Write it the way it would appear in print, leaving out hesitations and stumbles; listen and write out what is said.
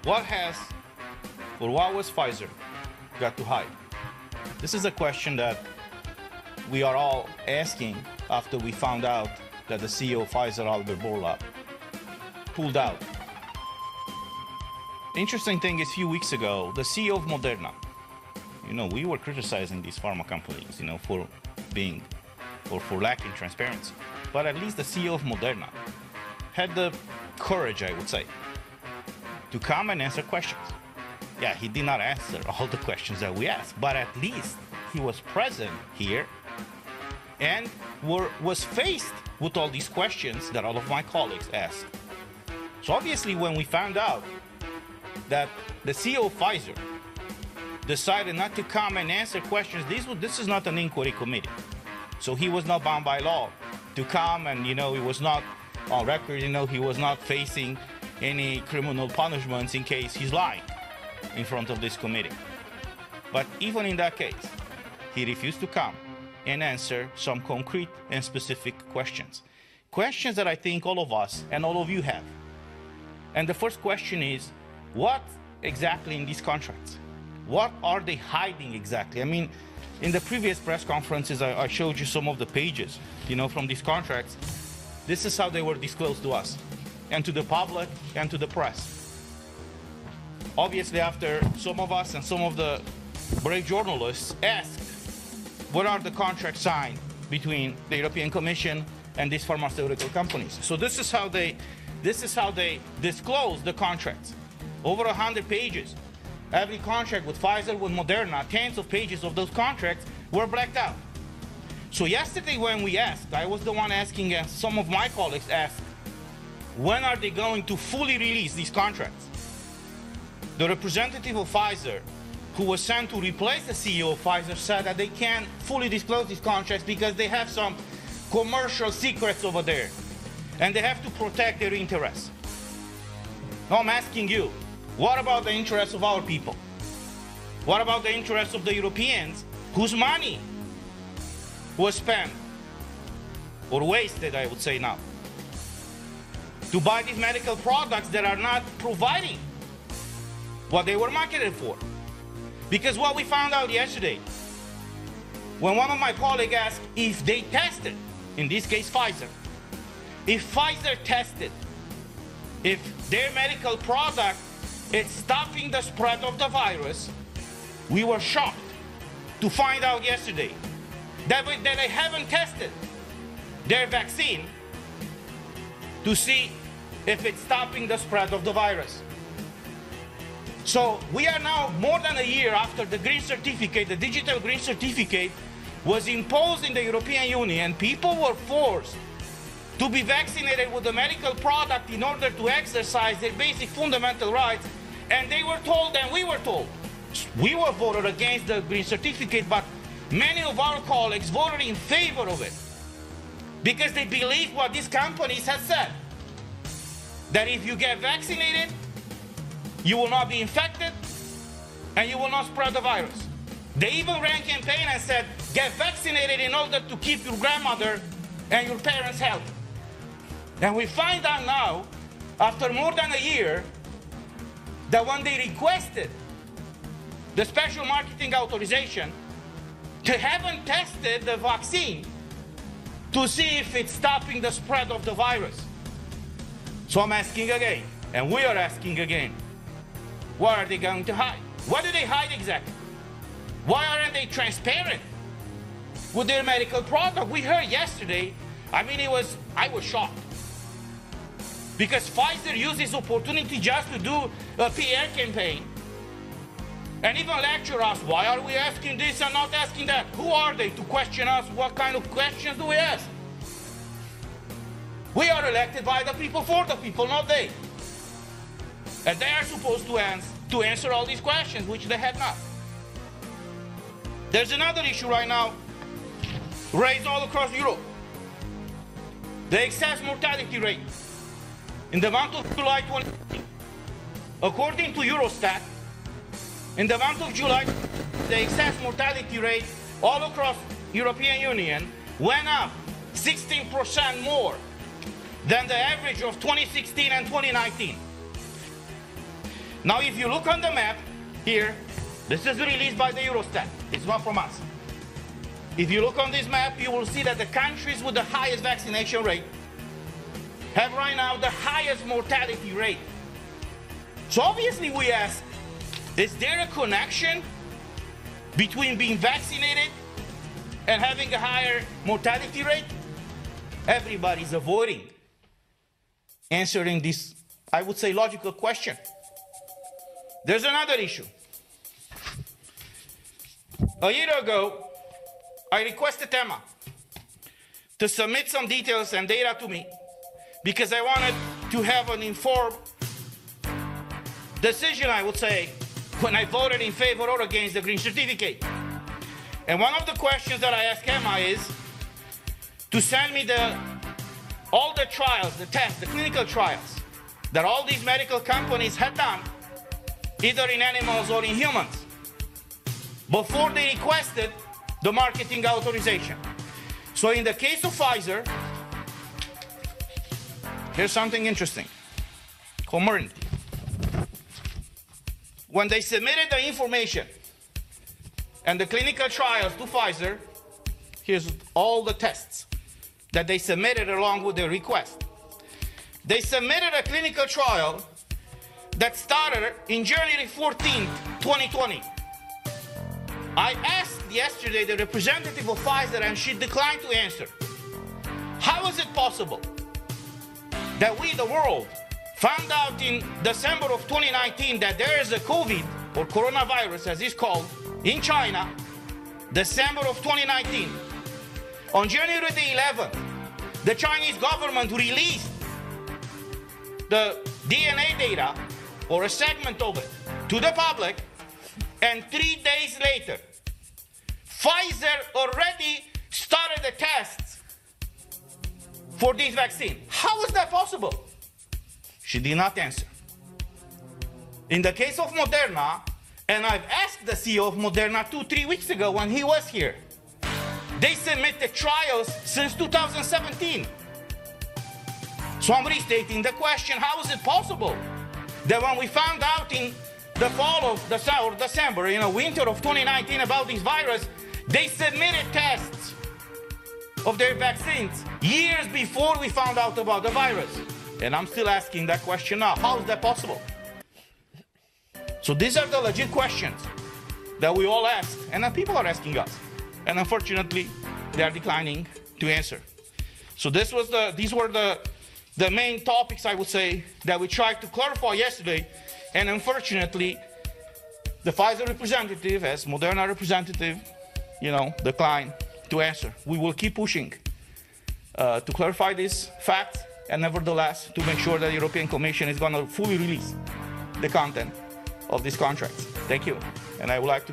What has, or what was Pfizer got to hide? This is a question that we are all asking after we found out that the CEO of Pfizer, Albert Bourla, pulled out. The interesting thing is, a few weeks ago, the CEO of Moderna, we were criticizing these pharma companies, for being, or for lacking transparency. But at least the CEO of Moderna had the courage, I would say, to come and answer questions. Yeah, he did not answer all the questions that we asked, but at least he was present here and was faced with all these questions that all of my colleagues asked. So obviously, when we found out that the CEO of Pfizer decided not to come and answer questions, this is not an inquiry committee. So he was not bound by law to come, and he was not on record, he was not facing any criminal punishments in case he's lying in front of this committee. But even in that case, he refused to come and answer some concrete and specific questions. Questions that I think all of us and all of you have. And the first question is, what exactly in these contracts? What are they hiding exactly? I mean, in the previous press conferences, I showed you some of the pages, from these contracts. This is how they were disclosed to us, and to the public, and to the press. Obviously, after some of us and some of the brave journalists asked, what are the contracts signed between the European Commission and these pharmaceutical companies? So this is how they disclose the contracts. Over 100 pages. Every contract with Pfizer, with Moderna, tens of pages of those contracts were blacked out. So yesterday when we asked, I was the one asking, and some of my colleagues asked, when are they going to fully release these contracts? The representative of Pfizer, who was sent to replace the CEO of Pfizer, said that they can't fully disclose these contracts because they have some commercial secrets over there, and they have to protect their interests. Now I'm asking you, what about the interests of our people? What about the interests of the Europeans whose money was spent, or wasted, I would say now, to buy these medical products that are not providing what they were marketed for? Because what we found out yesterday, when one of my colleagues asked if they tested, in this case Pfizer, if Pfizer tested, if their medical product is stopping the spread of the virus, we were shocked to find out yesterday that they haven't tested their vaccine to see if it's stopping the spread of the virus. So we are now more than a year after the green certificate, the digital green certificate was imposed in the European Union. People were forced to be vaccinated with a medical product in order to exercise their basic fundamental rights. And they were told, and we were told, we were voted against the green certificate, but many of our colleagues voted in favor of it because they believe what these companies have said, that if you get vaccinated, you will not be infected and you will not spread the virus. They even ran a campaign and said, get vaccinated in order to keep your grandmother and your parents healthy. And we find out now, after more than a year, that when they requested the special marketing authorization, they haven't tested the vaccine to see if it's stopping the spread of the virus. So I'm asking again, and we are asking again, what are they going to hide? What do they hide exactly? Why aren't they transparent with their medical product? We heard yesterday, I was shocked. Because Pfizer used this opportunity just to do a PR campaign and even lecture us. Why are we asking this and not asking that? Who are they to question us? What kind of questions do we ask? We are elected by the people, for the people, not they. And they are supposed to answer all these questions, which they have not. There's another issue right now raised all across Europe. The excess mortality rate. In the month of July 2020, according to Eurostat, in the month of July, the excess mortality rate all across European Union went up 16% more than the average of 2016 and 2019. Now, if you look on the map here, this is released by the Eurostat. It's not from us. If you look on this map, you will see that the countries with the highest vaccination rate have right now the highest mortality rate. So obviously we ask, is there a connection between being vaccinated and having a higher mortality rate? Everybody's avoiding answering this, I would say, logical question. There's another issue. A year ago, I requested EMA to submit some details and data to me because I wanted to have an informed decision, I would say, when I voted in favor or against the green certificate. And one of the questions that I asked EMA is to send me all the trials, the tests, the clinical trials that all these medical companies had done, either in animals or in humans, before they requested the marketing authorization. So in the case of Pfizer, here's something interesting. Comirnaty. When they submitted the information and the clinical trials to Pfizer, here's all the tests that they submitted along with their request. They submitted a clinical trial that started in January 14th, 2020. I asked yesterday the representative of Pfizer and she declined to answer. How is it possible that we, the world, found out in December of 2019 that there is a COVID, or coronavirus as it's called, in China, December of 2019. On January the 11th, the Chinese government released the DNA data, or a segment of it, to the public, and 3 days later, Pfizer already started the tests for this vaccine. How is that possible? She did not answer. In the case of Moderna, and I've asked the CEO of Moderna 2-3 weeks ago when he was here, they submitted trials since 2017. So I'm restating the question, how is it possible that when we found out in the fall of December, winter of 2019 about this virus, they submitted tests of their vaccines years before we found out about the virus? And I'm still asking that question now. How is that possible? So these are the legit questions that we all ask, and that people are asking us. And unfortunately, they are declining to answer. So these were the main topics, I would say, that we tried to clarify yesterday. And unfortunately, the Pfizer representative, as Moderna representative, declined to answer. We will keep pushing to clarify this fact, and nevertheless, to make sure that the European Commission is going to fully release the content of these contracts. Thank you. And I would like to